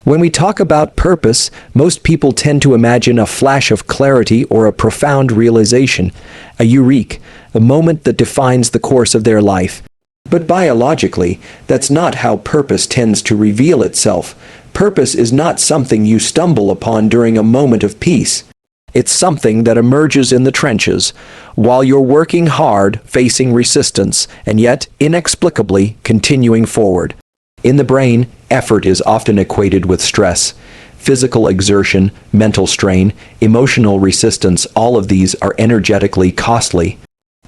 When we talk about purpose, most people tend to imagine a flash of clarity or a profound realization, a eureka, a moment that defines the course of their life. But biologically, that's not how purpose tends to reveal itself. Purpose is not something you stumble upon during a moment of peace. It's something that emerges in the trenches, while you're working hard, facing resistance, and yet, inexplicably, continuing forward. In the brain, effort is often equated with stress. Physical exertion, mental strain, emotional resistance, all of these are energetically costly.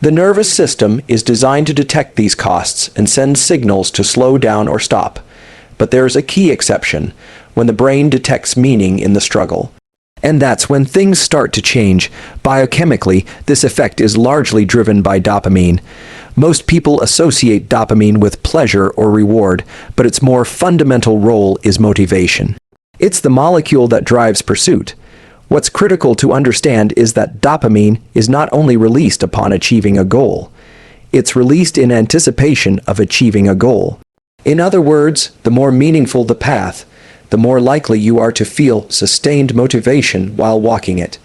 The nervous system is designed to detect these costs and send signals to slow down or stop. But there's a key exception, when the brain detects meaning in the struggle. And that's when things start to change. Biochemically, this effect is largely driven by dopamine. Most people associate dopamine with pleasure or reward, but its more fundamental role is motivation. It's the molecule that drives pursuit. What's critical to understand is that dopamine is not only released upon achieving a goal. It's released in anticipation of achieving a goal. In other words, the more meaningful the path, the more likely you are to feel sustained motivation while walking it.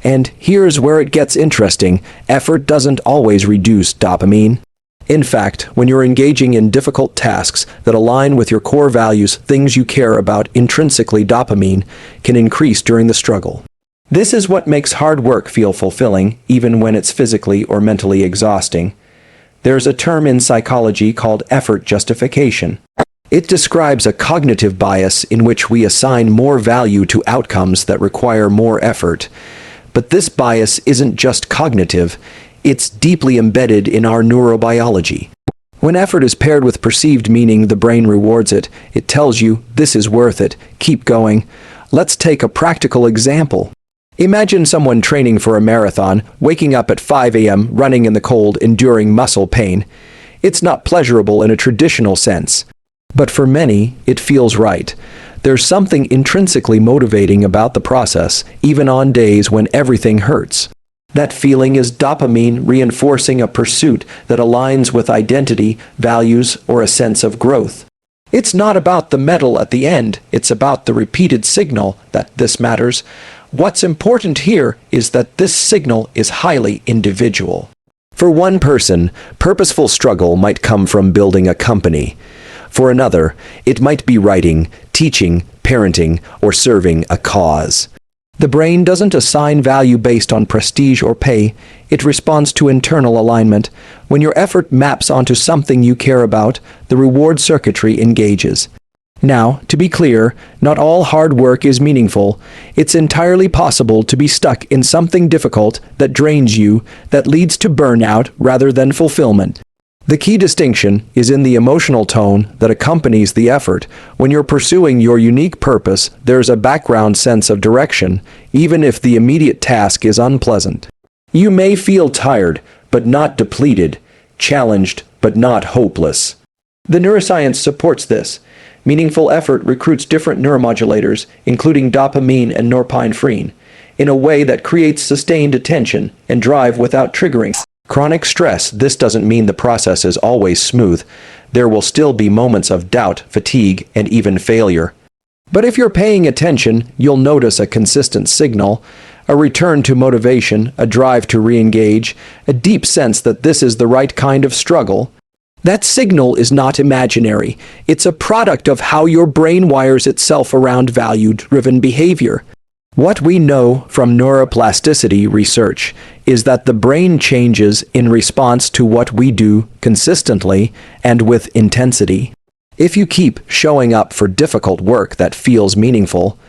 And here's where it gets interesting. Effort doesn't always reduce dopamine. In fact, when you're engaging in difficult tasks that align with your core values, things you care about intrinsically, dopamine can increase during the struggle. This is what makes hard work feel fulfilling, even when it's physically or mentally exhausting. There's a term in psychology called effort justification. It describes a cognitive bias in which we assign more value to outcomes that require more effort. But this bias isn't just cognitive, it's deeply embedded in our neurobiology. When effort is paired with perceived meaning, the brain rewards it. It tells you, this is worth it, keep going. Let's take a practical example. Imagine someone training for a marathon, waking up at 5 a.m., running in the cold, enduring muscle pain. It's not pleasurable in a traditional sense. But for many, it feels right. There's something intrinsically motivating about the process, even on days when everything hurts. That feeling is dopamine reinforcing a pursuit that aligns with identity, values, or a sense of growth. It's not about the medal at the end, it's about the repeated signal that this matters. What's important here is that this signal is highly individual. For one person, purposeful struggle might come from building a company. For another, it might be writing, teaching, parenting, or serving a cause. The brain doesn't assign value based on prestige or pay. It responds to internal alignment. When your effort maps onto something you care about, the reward circuitry engages. Now, to be clear, not all hard work is meaningful. It's entirely possible to be stuck in something difficult that drains you, that leads to burnout rather than fulfillment. The key distinction is in the emotional tone that accompanies the effort. When you're pursuing your unique purpose, there's a background sense of direction, even if the immediate task is unpleasant. You may feel tired, but not depleted, challenged, but not hopeless. The neuroscience supports this. Meaningful effort recruits different neuromodulators, including dopamine and norepinephrine, in a way that creates sustained attention and drive without triggering chronic stress. This doesn't mean the process is always smooth. There will still be moments of doubt, fatigue, and even failure. But if you're paying attention, you'll notice a consistent signal, a return to motivation, a drive to re-engage, a deep sense that this is the right kind of struggle. That signal is not imaginary. It's a product of how your brain wires itself around value-driven behavior. What we know from neuroplasticity research is that the brain changes in response to what we do consistently and with intensity. If you keep showing up for difficult work that feels meaningful,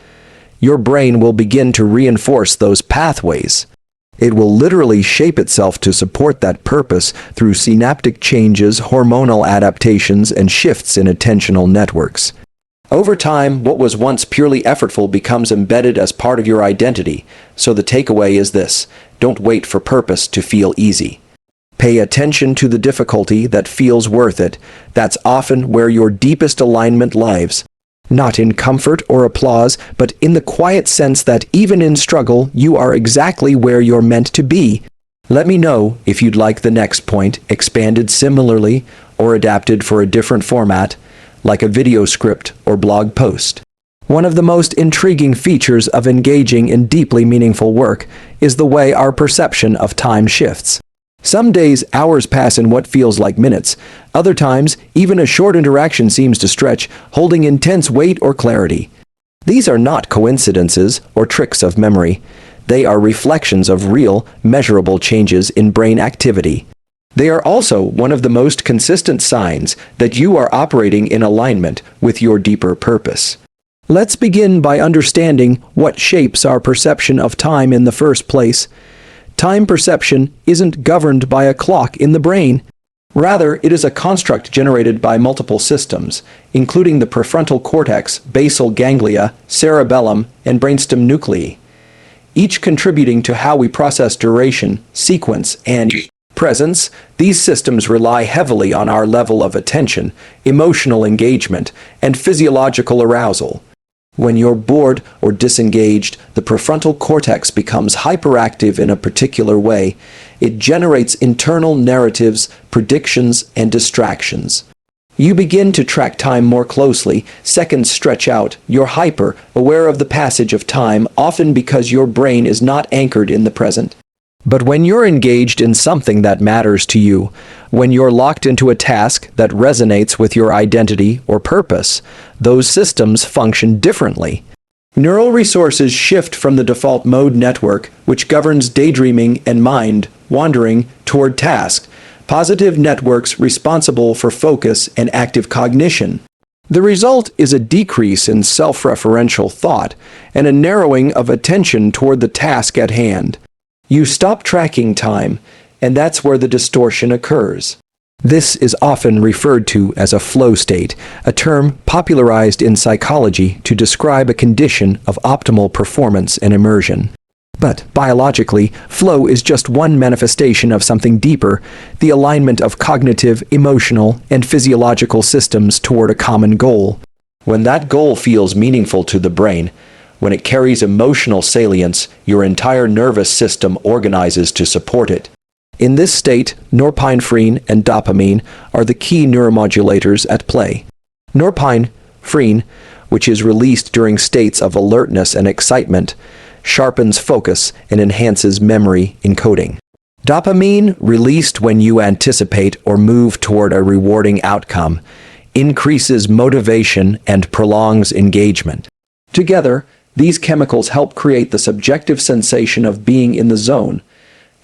your brain will begin to reinforce those pathways. It will literally shape itself to support that purpose through synaptic changes, hormonal adaptations, and shifts in attentional networks. Over time, what was once purely effortful becomes embedded as part of your identity. So the takeaway is this: don't wait for purpose to feel easy. Pay attention to the difficulty that feels worth it. That's often where your deepest alignment lies. Not in comfort or applause, but in the quiet sense that even in struggle, you are exactly where you're meant to be. Let me know if you'd like the next point expanded similarly or adapted for a different format, like a video script or blog post. One of the most intriguing features of engaging in deeply meaningful work is the way our perception of time shifts. Some days, hours pass in what feels like minutes. Other times, even a short interaction seems to stretch, holding intense weight or clarity. These are not coincidences or tricks of memory. They are reflections of real, measurable changes in brain activity. They are also one of the most consistent signs that you are operating in alignment with your deeper purpose. Let's begin by understanding what shapes our perception of time in the first place. Time perception isn't governed by a clock in the brain. Rather, it is a construct generated by multiple systems, including the prefrontal cortex, basal ganglia, cerebellum, and brainstem nuclei, each contributing to how we process duration, sequence, and presence. These systems rely heavily on our level of attention, emotional engagement, and physiological arousal. When you're bored or disengaged, the prefrontal cortex becomes hyperactive in a particular way. It generates internal narratives, predictions, and distractions. You begin to track time more closely, seconds stretch out, you're hyper, aware of the passage of time, often because your brain is not anchored in the present. But when you're engaged in something that matters to you, when you're locked into a task that resonates with your identity or purpose, those systems function differently. Neural resources shift from the default mode network, which governs daydreaming and mind wandering, toward task, positive networks responsible for focus and active cognition. The result is a decrease in self-referential thought and a narrowing of attention toward the task at hand. You stop tracking time, and that's where the distortion occurs. This is often referred to as a flow state, a term popularized in psychology to describe a condition of optimal performance and immersion. But biologically, flow is just one manifestation of something deeper, the alignment of cognitive, emotional, and physiological systems toward a common goal. When that goal feels meaningful to the brain, when it carries emotional salience, your entire nervous system organizes to support it. In this state, norepinephrine and dopamine are the key neuromodulators at play. Norepinephrine, which is released during states of alertness and excitement, sharpens focus and enhances memory encoding. Dopamine, released when you anticipate or move toward a rewarding outcome, increases motivation and prolongs engagement. Together, these chemicals help create the subjective sensation of being in the zone.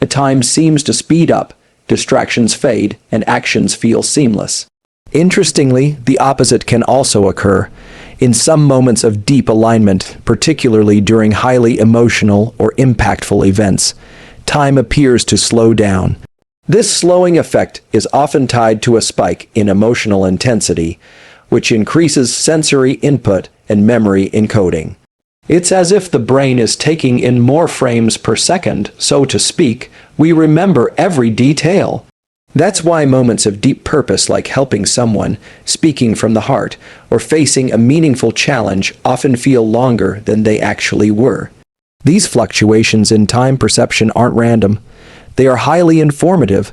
Time seems to speed up, distractions fade, and actions feel seamless. Interestingly, the opposite can also occur. In some moments of deep alignment, particularly during highly emotional or impactful events, time appears to slow down. This slowing effect is often tied to a spike in emotional intensity, which increases sensory input and memory encoding. It's as if the brain is taking in more frames per second, so to speak. We remember every detail. That's why moments of deep purpose like helping someone, speaking from the heart, or facing a meaningful challenge often feel longer than they actually were. These fluctuations in time perception aren't random. They are highly informative.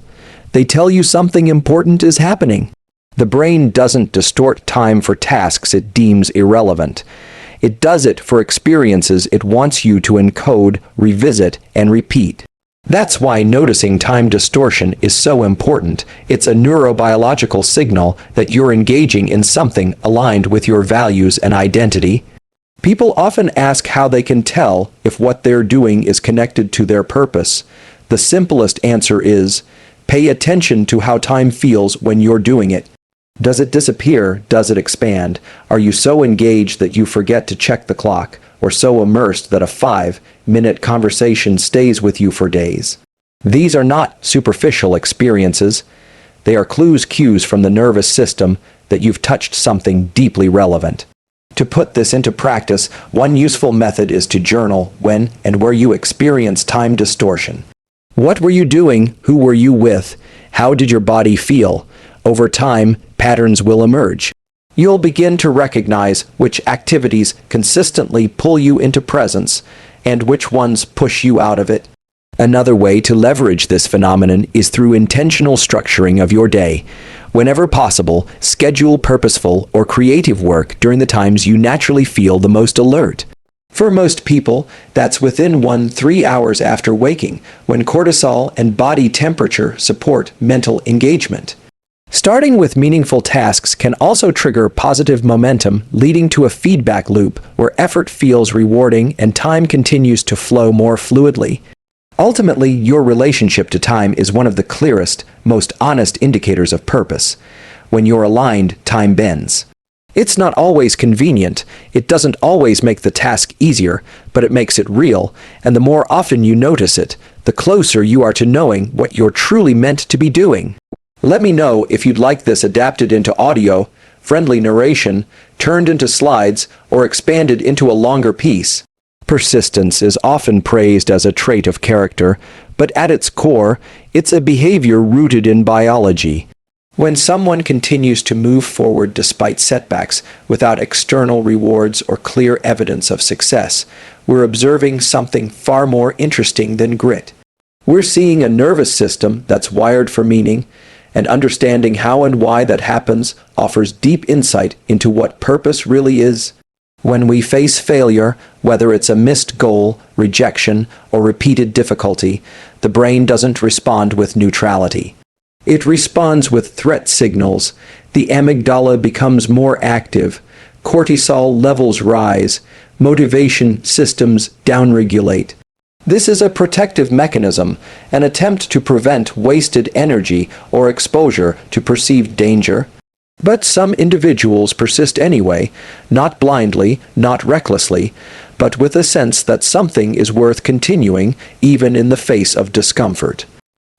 They tell you something important is happening. The brain doesn't distort time for tasks it deems irrelevant. It does it for experiences it wants you to encode, revisit, and repeat. That's why noticing time distortion is so important. It's a neurobiological signal that you're engaging in something aligned with your values and identity. People often ask how they can tell if what they're doing is connected to their purpose. The simplest answer is, pay attention to how time feels when you're doing it. Does it disappear? Does it expand? Are you so engaged that you forget to check the clock, or so immersed that a 5-minute conversation stays with you for days? These are not superficial experiences. They are cues from the nervous system that you've touched something deeply relevant. To put this into practice, one useful method is to journal when and where you experience time distortion. What were you doing? Who were you with? How did your body feel? Over time, patterns will emerge. You'll begin to recognize which activities consistently pull you into presence and which ones push you out of it. Another way to leverage this phenomenon is through intentional structuring of your day. Whenever possible, schedule purposeful or creative work during the times you naturally feel the most alert. For most people, that's within 1-3 hours after waking, when cortisol and body temperature support mental engagement. Starting with meaningful tasks can also trigger positive momentum, leading to a feedback loop where effort feels rewarding and time continues to flow more fluidly. Ultimately, your relationship to time is one of the clearest, most honest indicators of purpose. When you're aligned, time bends. It's not always convenient, it doesn't always make the task easier, but it makes it real, and the more often you notice it, the closer you are to knowing what you're truly meant to be doing. Let me know if you'd like this adapted into audio, friendly narration, turned into slides, or expanded into a longer piece. Persistence is often praised as a trait of character, but at its core, it's a behavior rooted in biology. When someone continues to move forward despite setbacks, without external rewards or clear evidence of success, we're observing something far more interesting than grit. We're seeing a nervous system that's wired for meaning, and understanding how and why that happens offers deep insight into what purpose really is. When we face failure, whether it's a missed goal, rejection, or repeated difficulty, the brain doesn't respond with neutrality. It responds with threat signals. The amygdala becomes more active, cortisol levels rise, motivation systems downregulate. This is a protective mechanism, an attempt to prevent wasted energy or exposure to perceived danger. But some individuals persist anyway, not blindly, not recklessly, but with a sense that something is worth continuing even in the face of discomfort.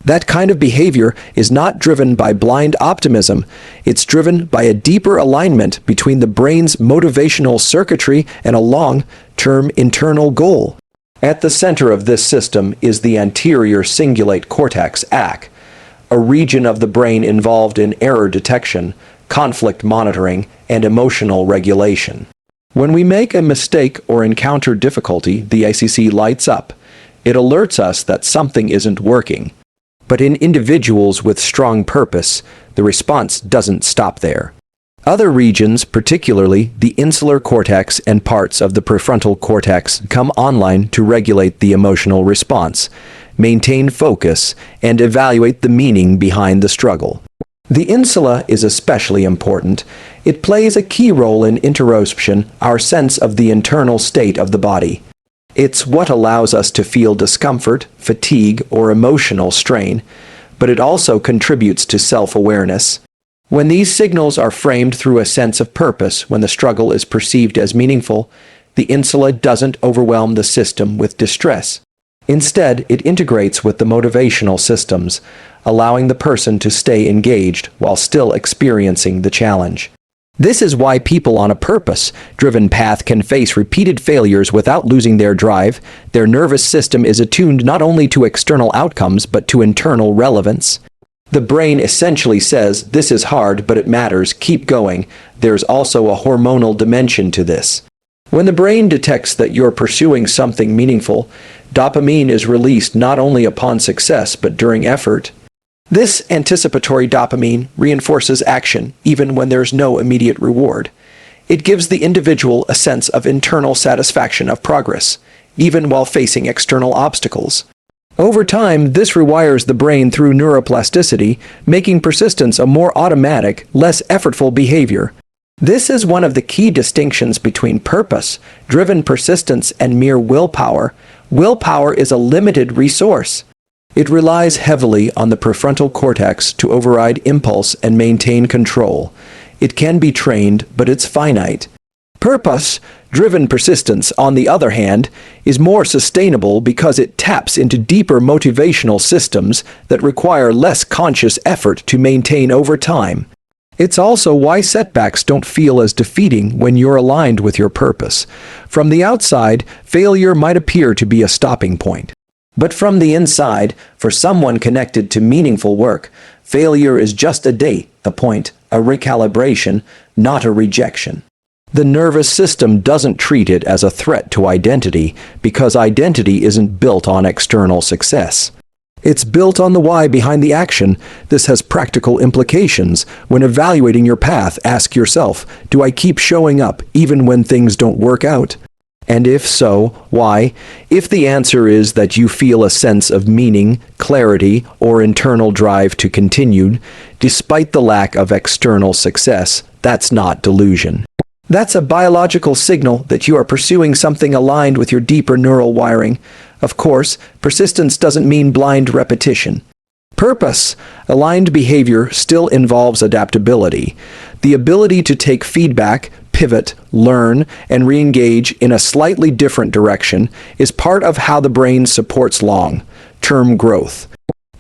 That kind of behavior is not driven by blind optimism. It's driven by a deeper alignment between the brain's motivational circuitry and a long-term internal goal. At the center of this system is the anterior cingulate cortex (AC), a region of the brain involved in error detection, conflict monitoring, and emotional regulation. When we make a mistake or encounter difficulty, the ACC lights up. It alerts us that something isn't working. But in individuals with strong purpose, the response doesn't stop there. Other regions, particularly the insular cortex and parts of the prefrontal cortex, come online to regulate the emotional response, maintain focus, and evaluate the meaning behind the struggle. The insula is especially important. It plays a key role in interoception, our sense of the internal state of the body. It's what allows us to feel discomfort, fatigue, or emotional strain, but it also contributes to self-awareness. When these signals are framed through a sense of purpose, when the struggle is perceived as meaningful, the insula doesn't overwhelm the system with distress. Instead, it integrates with the motivational systems, allowing the person to stay engaged while still experiencing the challenge. This is why people on a purpose-driven path can face repeated failures without losing their drive. Their nervous system is attuned not only to external outcomes but to internal relevance. The brain essentially says, "This is hard, but it matters, keep going." There's also a hormonal dimension to this. When the brain detects that you're pursuing something meaningful, dopamine is released not only upon success but during effort. This anticipatory dopamine reinforces action even when there's no immediate reward. It gives the individual a sense of internal satisfaction of progress, even while facing external obstacles. Over time, this rewires the brain through neuroplasticity, making persistence a more automatic, less effortful behavior. This is one of the key distinctions between purpose-driven persistence and mere willpower. Willpower is a limited resource. It relies heavily on the prefrontal cortex to override impulse and maintain control. It can be trained, but it's finite. Purpose-driven persistence, on the other hand, is more sustainable because it taps into deeper motivational systems that require less conscious effort to maintain over time. It's also why setbacks don't feel as defeating when you're aligned with your purpose. From the outside, failure might appear to be a stopping point. But from the inside, for someone connected to meaningful work, failure is just a date, a point, a recalibration, not a rejection. The nervous system doesn't treat it as a threat to identity because identity isn't built on external success. It's built on the why behind the action. This has practical implications. When evaluating your path, ask yourself, do I keep showing up even when things don't work out? And if so, why? If the answer is that you feel a sense of meaning, clarity, or internal drive to continue, despite the lack of external success, that's not delusion. That's a biological signal that you are pursuing something aligned with your deeper neural wiring. Of course, persistence doesn't mean blind repetition. Purpose, aligned behavior still involves adaptability. The ability to take feedback, pivot, learn, and re-engage in a slightly different direction is part of how the brain supports long-term growth.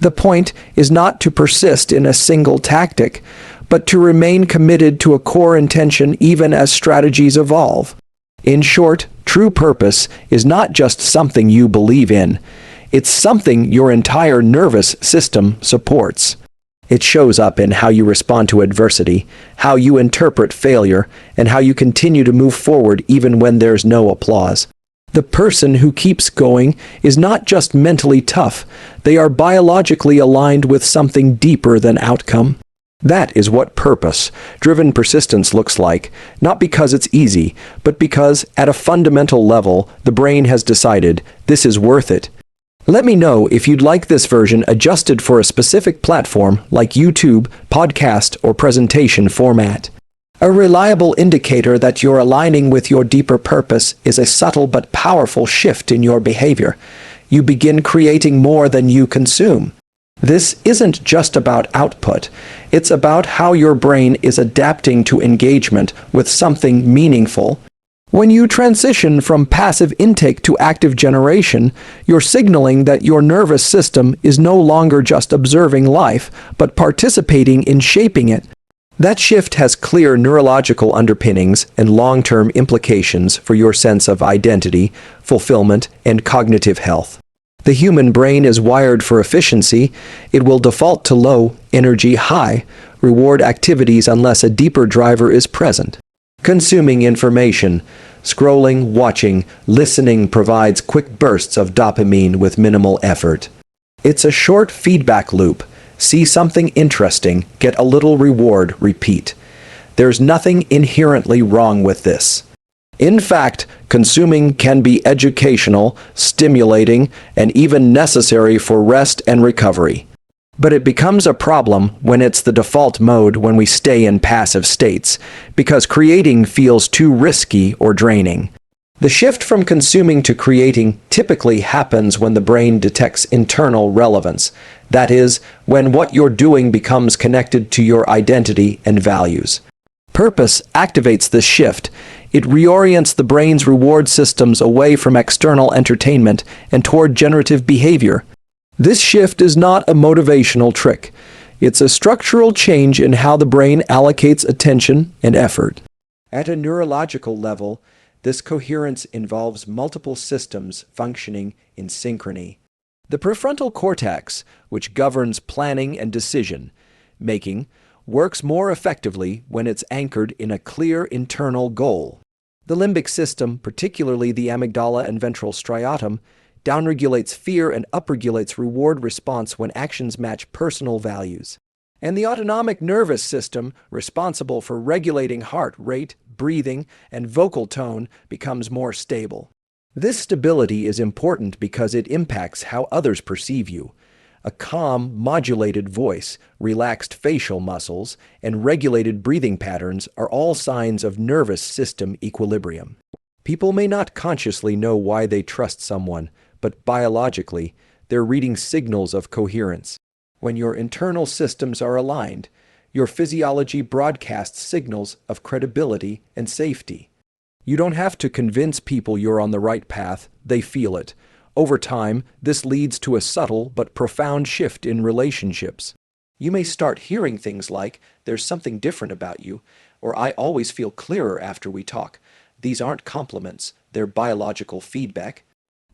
The point is not to persist in a single tactic, but to remain committed to a core intention even as strategies evolve. In short, true purpose is not just something you believe in. It's something your entire nervous system supports. It shows up in how you respond to adversity, how you interpret failure, and how you continue to move forward even when there's no applause. The person who keeps going is not just mentally tough, they are biologically aligned with something deeper than outcome. That is what purpose-driven persistence looks like, not because it's easy, but because, at a fundamental level, the brain has decided this is worth it. Let me know if you'd like this version adjusted for a specific platform like YouTube, podcast, or presentation format. A reliable indicator that you're aligning with your deeper purpose is a subtle but powerful shift in your behavior. You begin creating more than you consume. This isn't just about output. It's about how your brain is adapting to engagement with something meaningful. When you transition from passive intake to active generation, you're signaling that your nervous system is no longer just observing life, but participating in shaping it. That shift has clear neurological underpinnings and long-term implications for your sense of identity, fulfillment, and cognitive health. The human brain is wired for efficiency. It will default to low, energy, high, reward activities unless a deeper driver is present. Consuming information, scrolling, watching, listening provides quick bursts of dopamine with minimal effort. It's a short feedback loop. See something interesting, get a little reward, repeat. There's nothing inherently wrong with this. In fact, consuming can be educational, stimulating, and even necessary for rest and recovery. But it becomes a problem when it's the default mode when we stay in passive states, because creating feels too risky or draining. The shift from consuming to creating typically happens when the brain detects internal relevance. That is, when what you're doing becomes connected to your identity and values. Purpose activates this shift. It reorients the brain's reward systems away from external entertainment and toward generative behavior. This shift is not a motivational trick. It's a structural change in how the brain allocates attention and effort. At a neurological level, this coherence involves multiple systems functioning in synchrony. The prefrontal cortex, which governs planning and decision-making, works more effectively when it's anchored in a clear internal goal. The limbic system, particularly the amygdala and ventral striatum, downregulates fear and upregulates reward response when actions match personal values. And the autonomic nervous system, responsible for regulating heart rate, breathing, and vocal tone, becomes more stable. This stability is important because it impacts how others perceive you. A calm, modulated voice, relaxed facial muscles, and regulated breathing patterns are all signs of nervous system equilibrium. People may not consciously know why they trust someone, but biologically, they're reading signals of coherence. When your internal systems are aligned, your physiology broadcasts signals of credibility and safety. You don't have to convince people you're on the right path, they feel it. Over time, this leads to a subtle but profound shift in relationships. You may start hearing things like, "There's something different about you," or "I always feel clearer after we talk." These aren't compliments, they're biological feedback.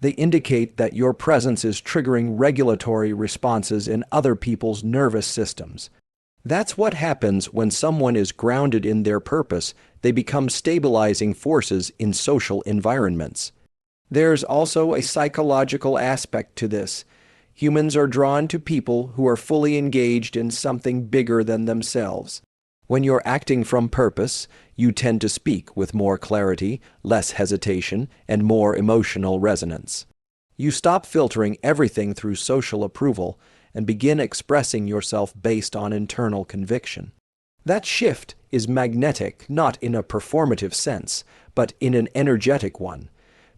They indicate that your presence is triggering regulatory responses in other people's nervous systems. That's what happens when someone is grounded in their purpose. They become stabilizing forces in social environments. There's also a psychological aspect to this. Humans are drawn to people who are fully engaged in something bigger than themselves. When you're acting from purpose, you tend to speak with more clarity, less hesitation, and more emotional resonance. You stop filtering everything through social approval and begin expressing yourself based on internal conviction. That shift is magnetic, not in a performative sense, but in an energetic one.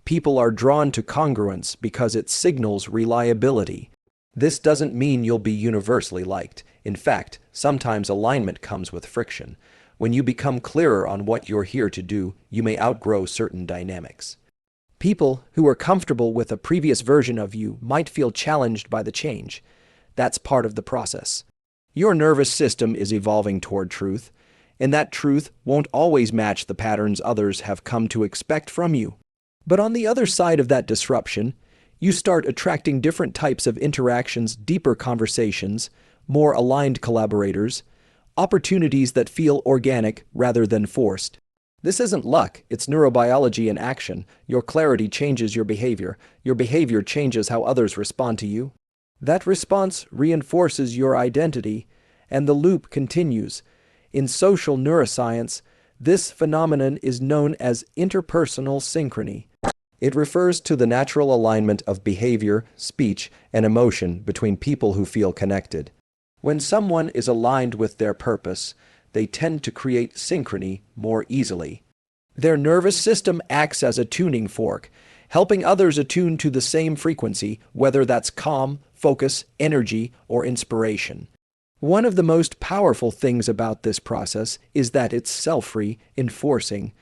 People are drawn to congruence because it signals reliability. This doesn't mean you'll be universally liked. In fact, sometimes alignment comes with friction. When you become clearer on what you're here to do, you may outgrow certain dynamics. People who are comfortable with a previous version of you might feel challenged by the change. That's part of the process. Your nervous system is evolving toward truth, and that truth won't always match the patterns others have come to expect from you. But on the other side of that disruption, you start attracting different types of interactions, deeper conversations, more aligned collaborators, opportunities that feel organic rather than forced. This isn't luck, it's neurobiology in action. Your clarity changes your behavior changes how others respond to you. That response reinforces your identity, and the loop continues. In social neuroscience, this phenomenon is known as interpersonal synchrony. It refers to the natural alignment of behavior, speech, and emotion between people who feel connected. When someone is aligned with their purpose, they tend to create synchrony more easily. Their nervous system acts as a tuning fork, helping others attune to the same frequency, whether that's calm, focus, energy, or inspiration. One of the most powerful things about this process is that it's self-reinforcing.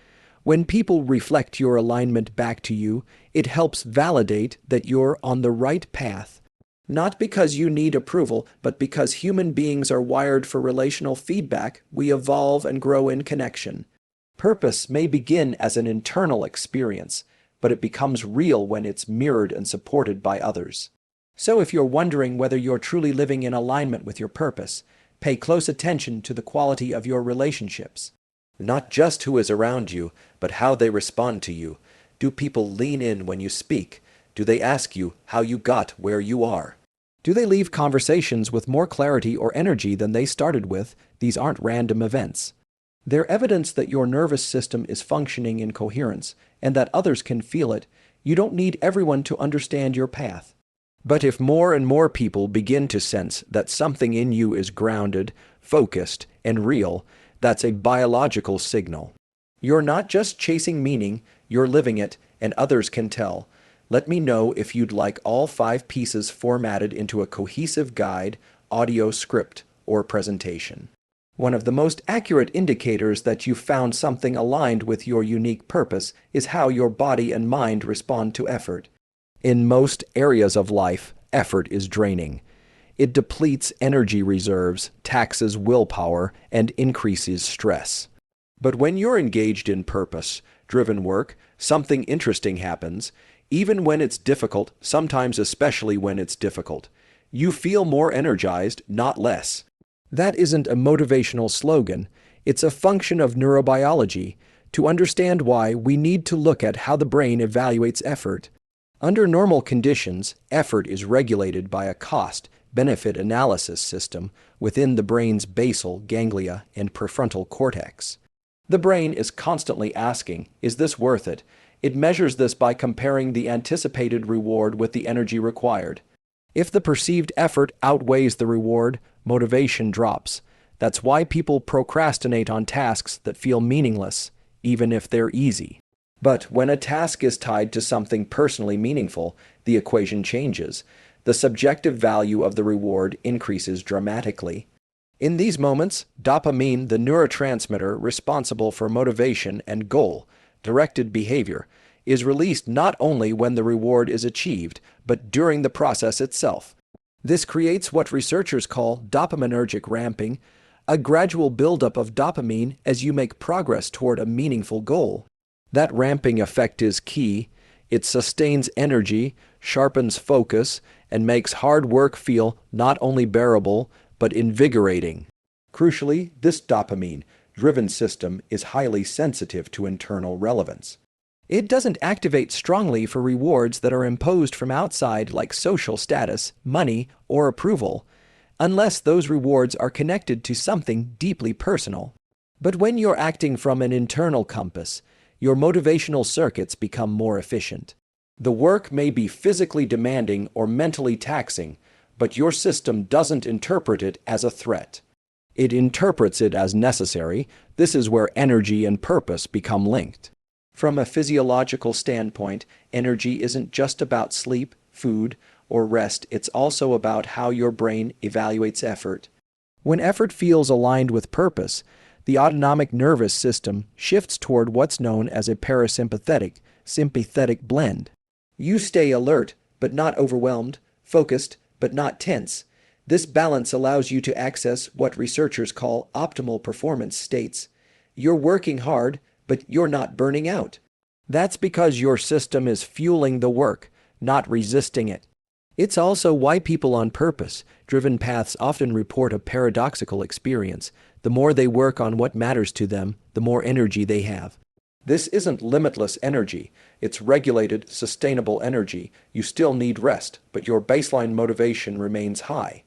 When people reflect your alignment back to you, it helps validate that you're on the right path. Not because you need approval, but because human beings are wired for relational feedback. We evolve and grow in connection. Purpose may begin as an internal experience, but it becomes real when it's mirrored and supported by others. So if you're wondering whether you're truly living in alignment with your purpose, pay close attention to the quality of your relationships. Not just who is around you, but how they respond to you. Do people lean in when you speak? Do they ask you how you got where you are? Do they leave conversations with more clarity or energy than they started with? These aren't random events. They're evidence that your nervous system is functioning in coherence and that others can feel it. You don't need everyone to understand your path. But if more and more people begin to sense that something in you is grounded, focused, and real, that's a biological signal. You're not just chasing meaning, you're living it, and others can tell. Let me know if you'd like all 5 pieces formatted into a cohesive guide, audio script, or presentation. One of the most accurate indicators that you've found something aligned with your unique purpose is how your body and mind respond to effort. In most areas of life, effort is draining. It depletes energy reserves, taxes willpower, and increases stress. But when you're engaged in purpose-driven work, something interesting happens. Even when it's difficult, sometimes especially when it's difficult, you feel more energized, not less. That isn't a motivational slogan. It's a function of neurobiology. To understand why, we need to look at how the brain evaluates effort. Under normal conditions, effort is regulated by a cost-benefit analysis system within the brain's basal ganglia and prefrontal cortex. The brain is constantly asking, is this worth it? It measures this by comparing the anticipated reward with the energy required. If the perceived effort outweighs the reward, motivation drops. That's why people procrastinate on tasks that feel meaningless, even if they're easy. But when a task is tied to something personally meaningful, the equation changes. The subjective value of the reward increases dramatically. In these moments, dopamine, the neurotransmitter responsible for motivation and goal-directed behavior, is released not only when the reward is achieved, but during the process itself. This creates what researchers call dopaminergic ramping, a gradual buildup of dopamine as you make progress toward a meaningful goal. That ramping effect is key. It sustains energy, sharpens focus, and makes hard work feel not only bearable, but invigorating. Crucially, this dopamine-driven system is highly sensitive to internal relevance. It doesn't activate strongly for rewards that are imposed from outside like social status, money, or approval, unless those rewards are connected to something deeply personal. But when you're acting from an internal compass, your motivational circuits become more efficient. The work may be physically demanding or mentally taxing, but your system doesn't interpret it as a threat. It interprets it as necessary. This is where energy and purpose become linked. From a physiological standpoint, energy isn't just about sleep, food, or rest. It's also about how your brain evaluates effort. When effort feels aligned with purpose, the autonomic nervous system shifts toward what's known as a parasympathetic-sympathetic blend. You stay alert, but not overwhelmed, focused, but not tense. This balance allows you to access what researchers call optimal performance states. You're working hard, but you're not burning out. That's because your system is fueling the work, not resisting it. It's also why people on purpose-driven paths often report a paradoxical experience. The more they work on what matters to them, the more energy they have. This isn't limitless energy. It's regulated, sustainable energy. You still need rest, but your baseline motivation remains high.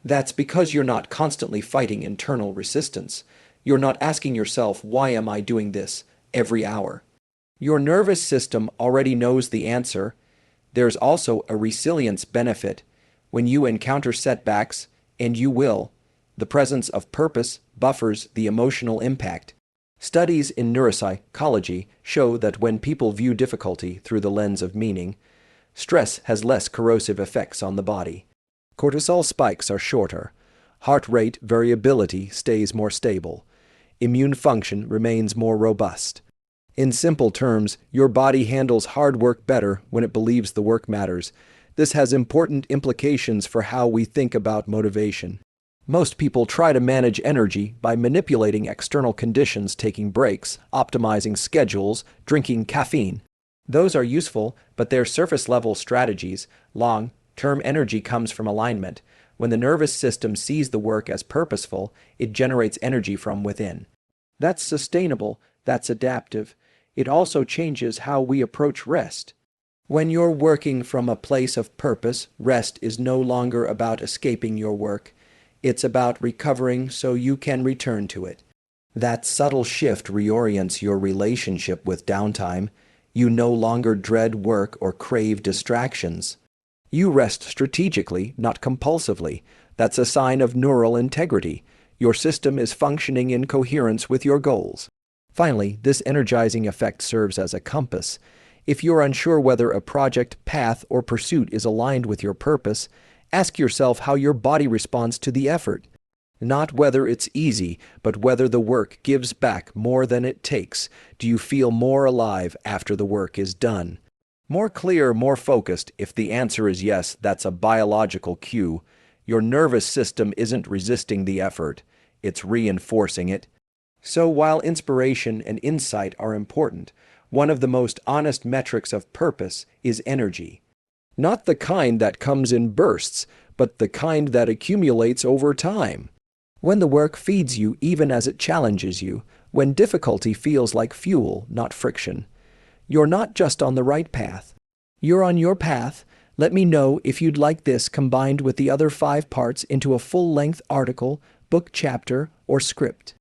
That's because you're not constantly fighting internal resistance. You're not asking yourself, why am I doing this, every hour. Your nervous system already knows the answer. There's also a resilience benefit. When you encounter setbacks, and you will, the presence of purpose buffers the emotional impact. Studies in neuropsychology show that when people view difficulty through the lens of meaning, stress has less corrosive effects on the body. Cortisol spikes are shorter. Heart rate variability stays more stable. Immune function remains more robust. In simple terms, your body handles hard work better when it believes the work matters. This has important implications for how we think about motivation. Most people try to manage energy by manipulating external conditions, taking breaks, optimizing schedules, drinking caffeine. Those are useful, but they're surface-level strategies. Long-term energy comes from alignment. When the nervous system sees the work as purposeful, it generates energy from within. That's sustainable, that's adaptive. It also changes how we approach rest. When you're working from a place of purpose, rest is no longer about escaping your work. It's about recovering so you can return to it. That subtle shift reorients your relationship with downtime. You no longer dread work or crave distractions. You rest strategically, not compulsively. That's a sign of neural integrity. Your system is functioning in coherence with your goals. Finally, this energizing effect serves as a compass. If you're unsure whether a project, path, or pursuit is aligned with your purpose, ask yourself how your body responds to the effort. Not whether it's easy, but whether the work gives back more than it takes. Do you feel more alive after the work is done? More clear, more focused? If the answer is yes, that's a biological cue. Your nervous system isn't resisting the effort, it's reinforcing it. So while inspiration and insight are important, one of the most honest metrics of purpose is energy. Not the kind that comes in bursts, but the kind that accumulates over time. When the work feeds you even as it challenges you, when difficulty feels like fuel, not friction, you're not just on the right path. You're on your path. Let me know if you'd like this combined with the other 5 parts into a full-length article, book chapter, or script.